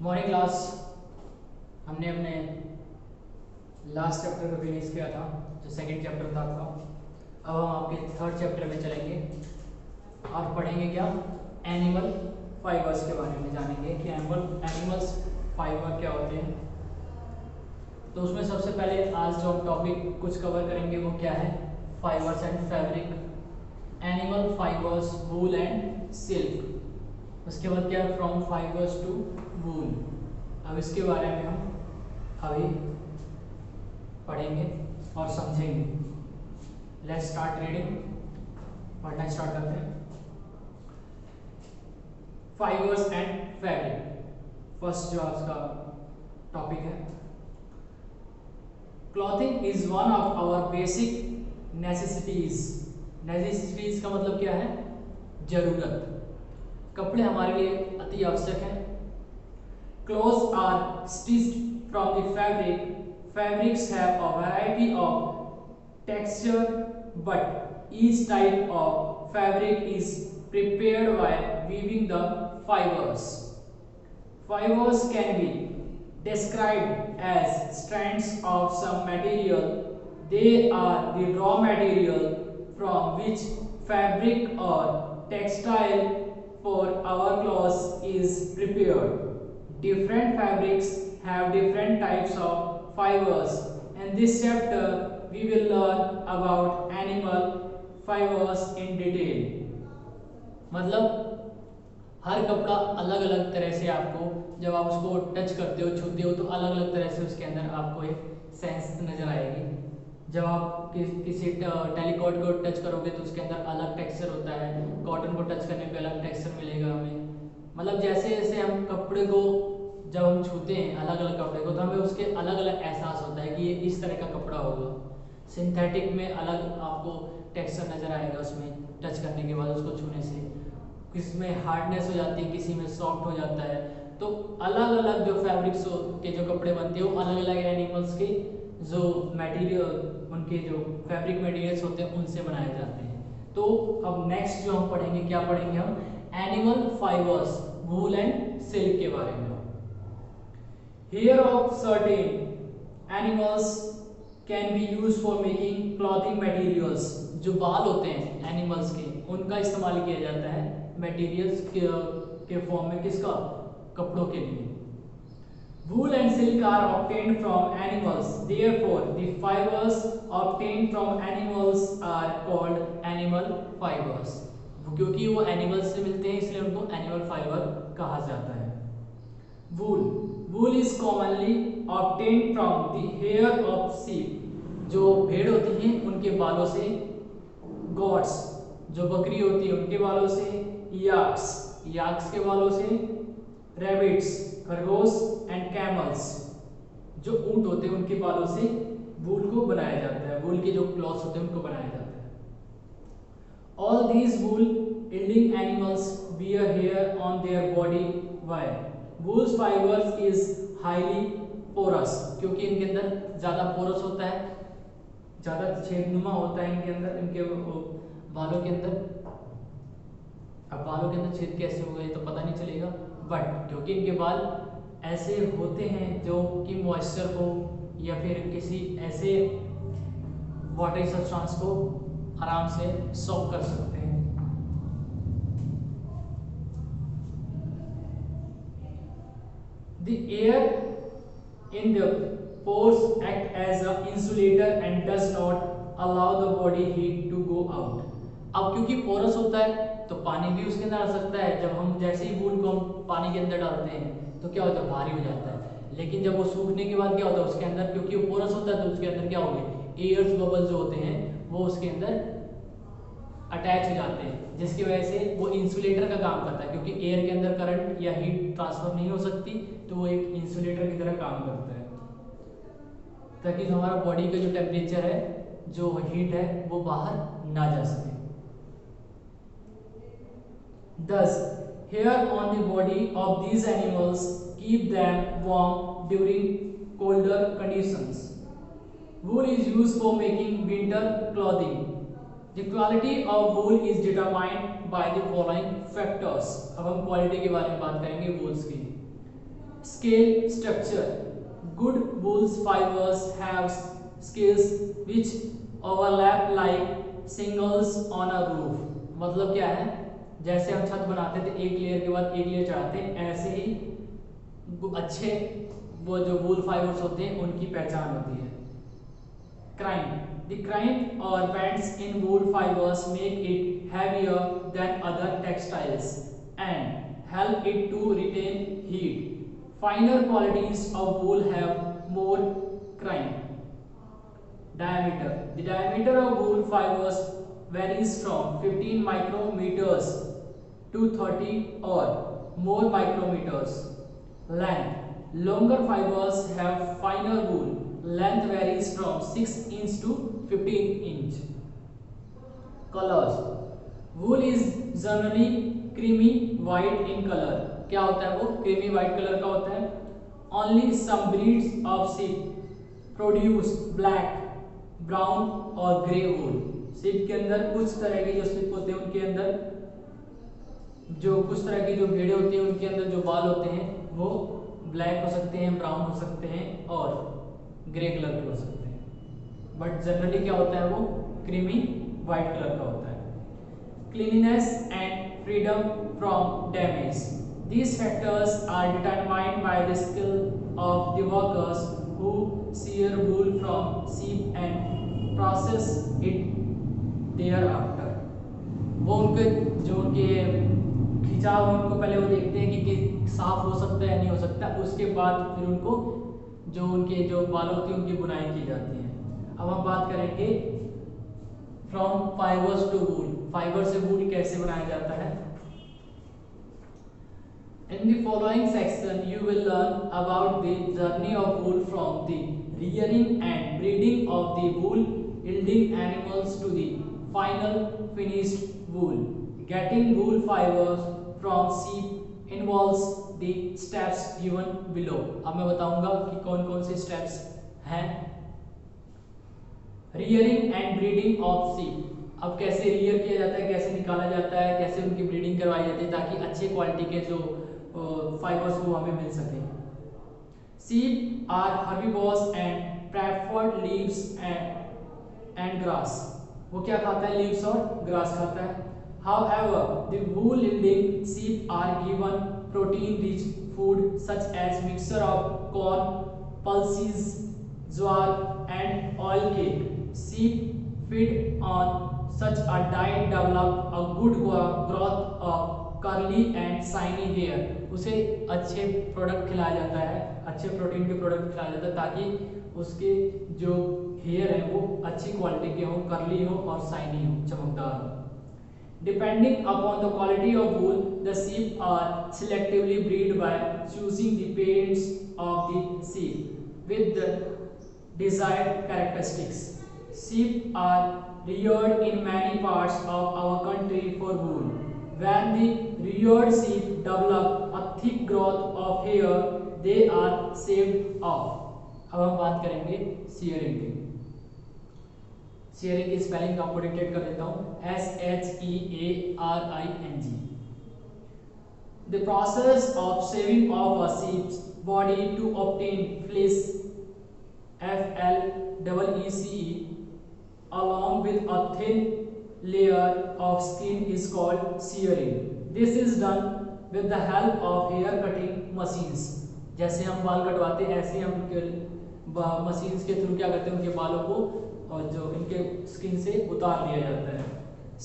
Morning class हमने अपने last chapter को फिनिश किया था, जो सेकंड चैप्टर था आपका। अब हम आपके थर्ड चैप्टर में चलेंगे और पढ़ेंगे क्या, एनिमल फाइबर्स के बारे में जानेंगे कि एनिमल्स फाइबर क्या होते हैं। तो उसमें सबसे पहले आज जो हम टॉपिक कुछ कवर करेंगे वो क्या है, fibres and fabric, animal fibres, wool and silk. उसके बाद क्या है, फ्रॉम फाइबर्स टू वूल। अब इसके बारे में हम अभी पढ़ेंगे और समझेंगे। लेट्स स्टार्ट रीडिंग, पढ़ना स्टार्ट करते हैं। फाइबर्स एंड फैब्रिक, फर्स्ट जो आपका टॉपिक है। Clothing is one of our basic necessities. Necessities का मतलब क्या है, जरूरत। कपड़े हमारे लिए अति आवश्यक हैं। Clothes are stitched from the fabric. Fabrics have a variety of texture, but each type of fabric is prepared by weaving the fibers. Fibers can be described as strands of some material. They are the raw material from which fabric or textile for our clothes is prepared. Different fabrics have different types of fibers. In this chapter, we will learn about animal fibers in detail. मतलब हर कपड़ा अलग अलग तरह से आपको, जब आप उसको टच करते हो, छूते हो, तो अलग अलग तरह से उसके अंदर आपको एक सेंस नजर आएगी। जब आप किसी टेलीकॉट को टच करोगे तो उसके अंदर अलग टेक्सचर होता है, कॉटन को टच करने पे अलग टेक्सचर मिलेगा हमें। मतलब जैसे जैसे हम कपड़े को जब हम छूते हैं, अलग अलग कपड़े को, तो हमें उसके अलग अलग एहसास होता है कि ये इस तरह का कपड़ा होगा। सिंथेटिक में अलग आपको टेक्सचर नजर आएगा उसमें टच करने के बाद, उसको छूने से। किसी में हार्डनेस हो जाती है, किसी में सॉफ्ट हो जाता है। तो अलग अलग जो फैब्रिक्स के जो कपड़े बनते हैं वो अलग अलग एनिमल्स के जो मटेरियल, उनके जो फैब्रिक मटेरियल्स होते हैं उनसे बनाए जाते हैं। तो अब नेक्स्ट जो हम पढ़ेंगे, क्या पढ़ेंगे हम, animal fibres, wool and silk के बारे में। Hair of certain animals can be used for making clothing materials. जो बाल होते हैं एनिमल्स के, उनका इस्तेमाल किया जाता है मटेरियल्स के फॉर्म में, किसका, कपड़ों के लिए। Wool and silk are obtained from animals. Therefore, the fibers obtained from animals are called animal fibers. क्योंकि वो एनिमल्स से मिलते हैं इसलिए उनको एनिमल फाइबर कहा जाता है। Wool. Wool is commonly obtained from the hair of sheep. जो भेड़ होती हैं उनके बालों से, goats जो बकरी होती है उनके बालों से, yaks के बालों से, rabbits खरगोश, and camels जो ऊंट होते हैं उनके बालों से वूल को बनाया जाता है। वूल के जो क्लॉथ्स होते हैं उनको बनाया जाता है। All these wool yielding animals wear hair on their body. Why? Wool fibers is highly porous, क्योंकि इनके अंदर ज़्यादा पोरस होता है, ज़्यादा छेदनुमा होता है इनके अंदर, इनके बालों के अंदर। अब बालों के अंदर छेद कैसे होगा ये तो पता नहीं चलेगा, बट क्योंकि इनके बाल ऐसे होते हैं जो कि मॉइस्चर को या फिर किसी ऐसे वाटरी सब्सटेंस को आराम से सॉक कर सकते हैं। The air in the pores act as an insulator and does not allow the body heat to go out. अब क्योंकि पोरस होता है तो पानी भी उसके अंदर आ सकता है। जब हम जैसे ही वूल को हम पानी के अंदर डालते हैं तो क्या होता है, भारी हो जाता है। लेकिन जब वो सूखने के बाद क्या होता है, उसके अंदर क्योंकि वो पोरस होता है तो उसके अंदर क्या होंगे, एयर्स बबल जो होते हैं वो उसके अंदर अटैच हो जाते हैं, जिसकी वजह से वो इंसुलेटर का काम करता है। क्योंकि एयर के अंदर करंट या हीट ट्रांसफर नहीं हो सकती, तो वो एक इंसुलेटर की तरह काम करता है, ताकि जो हमारा बॉडी का जो टेम्परेचर है, जो हीट है, वो बाहर ना जा सके। Thus, hair on the body of these animals keep them warm during colder conditions. Wool is used for making winter clothing. The quality of wool is determined by the following factors. अब हम quality के बारे में बात करेंगे wools की। scale structure. Good wool fibers have scales which overlap like shingles on a roof. मतलब क्या है, जैसे हम छत बनाते थे एक लेयर के बाद एक लेयर चढ़ाते हैं, ऐसे ही अच्छे वो जो वूल फाइबर्स होते हैं उनकी पहचान होती है। Crime, the crime or bands in wool fibers make it heavier than other textiles and help it to retain heat. Finer qualities of wool have more crime. Diameter, the diameter of wool fibers varies from 15 micrometers to 30 or more micrometers. Length, longer fibers have finer wool. Length varies from 6 inch to 15 inch. Colors, wool is generally creamy white in color. क्या होता है वो? creamy white color का होता है. Only some breeds of sheep produce black, brown और grey wool. sheep के अंदर कुछ तरह के जो sheep होते हैं उनके अंदर जो कुछ तरह की जो भेड़ें होती हैं उनके अंदर जो बाल होते हैं वो ब्लैक हो सकते हैं, ब्राउन हो सकते हैं और ग्रे कलर के हो सकते हैं, बट जनरली क्या होता है वो क्रीमी वाइट कलर का होता है। Cleanliness and freedom from damage, these factors are determined by the skill of the workers who shear wool from sheep and process it thereafter. वो उनके जो उनके खिंचाव उनको पहले वो देखते हैं कि साफ हो सकता है नहीं हो सकता, उसके बाद फिर उनको जो उनके जो बाल होती है उनकी बुनाई की जाती है। अब हम बात करेंगे from fibres to wool, fibre से वूल कैसे बनाया जाता है। In the following section you will learn about the journey of wool from the rearing and breeding of the wool yielding animals to the final finished wool. Getting wool fibers from sheep involves the steps given below. अब मैं बताऊंगा कि कौन कौन से steps हैं। Rearing and breeding of sheep, अब कैसे rear किया जाता है, कैसे निकाला जाता है, कैसे उनकी ब्रीडिंग करवाई जाती है ताकि अच्छे क्वालिटी के जो फाइबर्स वो हमें मिल सके। Sheep are herbivores and prefer leaves and grass. वो क्या खाता है? लीव्स और ग्रास खाता है। However, the wool yielding sheep are given protein-rich food such as mixture of corn, pulses, jowar, and oil cake. Sheep feed on such a diet develop a good growth of curly and shiny hair. उसे अच्छे product खिलाया जाता है, अच्छे protein के product खिलाया जाता है ताकि उसके जो हेयर है वो अच्छी क्वालिटी के हो, करली हो और शाइनी हो, चमकदार हो। Depending upon the quality of wool, the sheep are selectively bred by choosing the parents of the sheep with the desired characteristics. Sheep are reared in many parts of our country for wool. When the reared sheep develop a thick growth of hair, they are shaved off. अब हम बात करेंगे shearing की। Sharing की spelling आपको dictate कर देता हूं, SHEARING। The process of shaving off a sheep's body to obtain fleece, FLEECE, along with a thin layer of skin is called shearing. This is done with the help of hair cutting machines. जैसे हम बाल कटवाते हैं ऐसे हम machines के through क्या करते हैं, उनके बालों को और जो इनके स्किन से उतार लिया जाता है।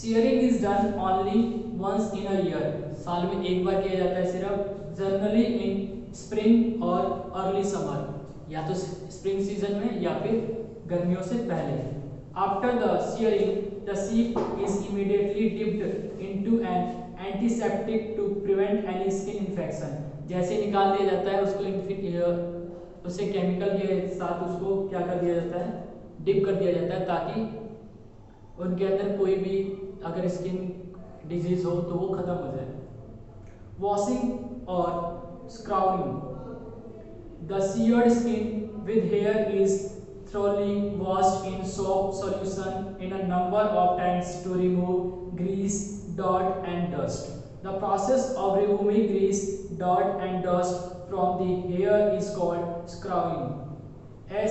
Shearing is done only once in a year. साल में एक बार किया जाता है सिर्फ, जनरली इन स्प्रिंग और अर्ली समर, या तो स्प्रिंग सीजन में या फिर गर्मियों से पहले। After the shearing, the sheep is immediately dipped into an antiseptic to prevent any skin infection. जैसे निकाल दिया जाता है उसको उसे केमिकल के साथ उसको क्या कर दिया जाता है, डिप कर दिया जाता है ताकि उनके अंदर कोई भी अगर स्किन डिजीज हो तो वो खत्म हो जाए। वॉशिंग और scrubbing, the sheared skin with hair is thoroughly washed in soap solution in a number of times to remove grease, dirt and dust. The process of removing grease, dirt and dust from the hair is called scouring.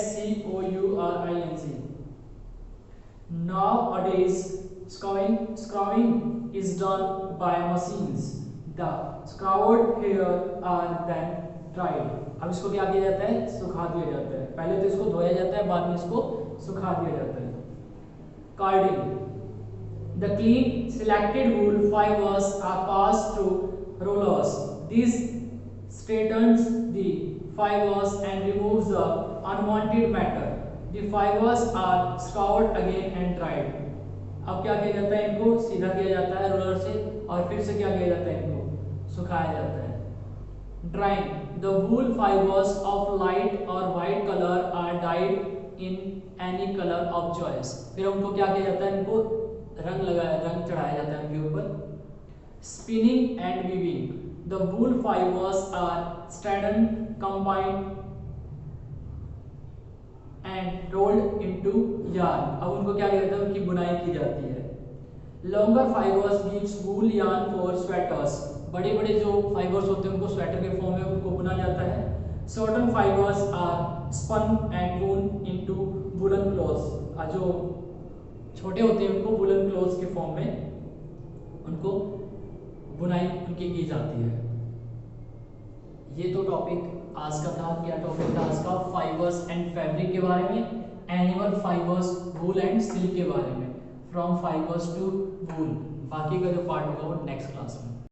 SCOURING. Nowadays, scouring is done by machines. The scoured hair are then dried. अब इसको क्या किया जाता है? सुखा दिया जाता है। पहले तो इसको धोया जाता है, बाद में इसको सुखा दिया जाता है। Carding. The clean selected wool fibers are passed through rollers. This straightens the fibers and removes the unwanted matter. The fibers are scoured again and dried. अब क्या किया जाता है? इनको सीधा किया जाता है रोलर से और फिर से क्या किया जाता है? इनको सुखाया जाता है। Drying. The wool fibers of light or white color are dyed in any color of choice. फिर उनको क्या किया जाता है? इनको रंग चढ़ाया जाता है उनके ऊपर। Spinning and weaving, the wool fibres are stranded, combined and rolled into yarn. अब उनको क्या किया जाता है? उनकी बुनाई की जाती है। Longer fibres gives wool yarn for sweaters. बड़े बड़े जो फाइबर्स होते हैं उनको स्वेटर के फॉर्म में उनको बुना जाता है। Certain fibres are spun and woven into woollen cloths. जो छोटे होते हैं उनको वुलन क्लॉथ्स के फॉर्म में उनको बुनाई उनकी की जाती है। ये तो टॉपिक आज का था। क्या टॉपिक था आज का? फाइबर्स एंड फैब्रिक के बारे में, animal fibres, wool and silk के बारे में, फ्रॉम फाइबर्स टू वूल। बाकी का जो पार्ट होगा वो नेक्स्ट क्लास में।